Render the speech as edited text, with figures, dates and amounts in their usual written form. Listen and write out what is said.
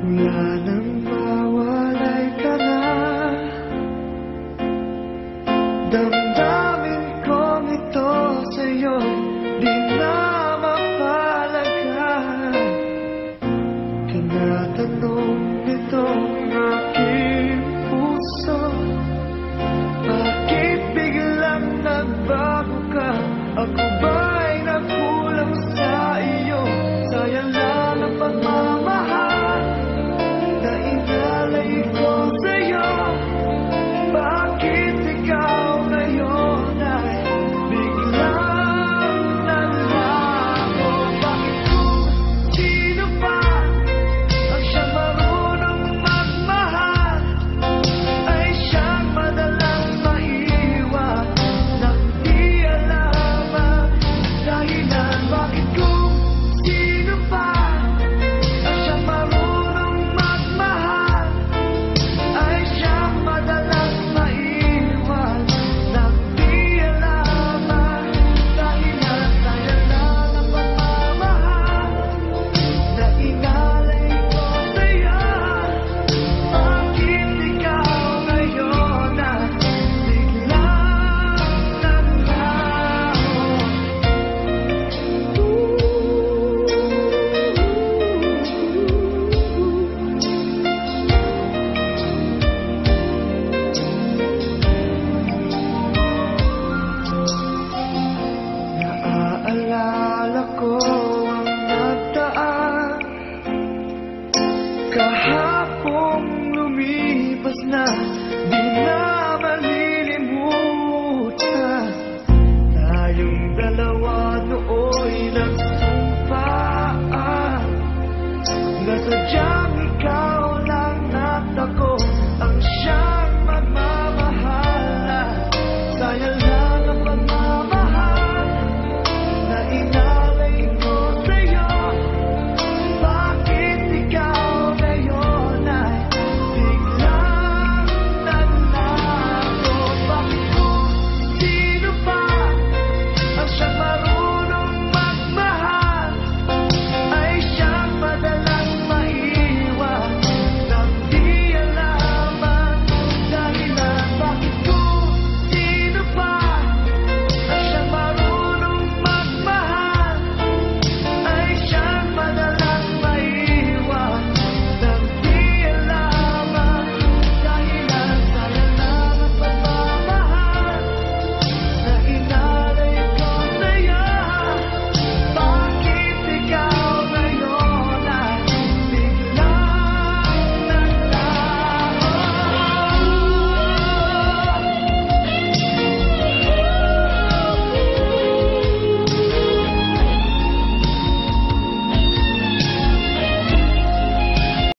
Mula nang mawalay ka na, damdamin kong ito sa'yo di na mapalagay. Tinatanong nitong aking puso, bakit biglang nagbago ka? Ako ba'y nagkulang sa iyo? Sayang lang ang pagmamahal na inalay ko sa'yo. Bakit ikaw ngayon ay biglang naglaho? Bakit kung sino pa ang siyang marunong magmahal ay siyang madalang maiwan nang di alam ang dahilan? Bakit kung sino pa ang siyang marunong magmahal ay siyang madalang maiwan nang di alam ang dahilan? Sayang lang ang pagmamahal na inalay ko sa'yo. Bakit ikaw ngayon ay biglang naglaho? Naaalala ko ang nagdaan, kahapong lumipas na, di na malilimutan. Tayong dalawa nooy nagsumpaan na sadyang ikaw lang at ako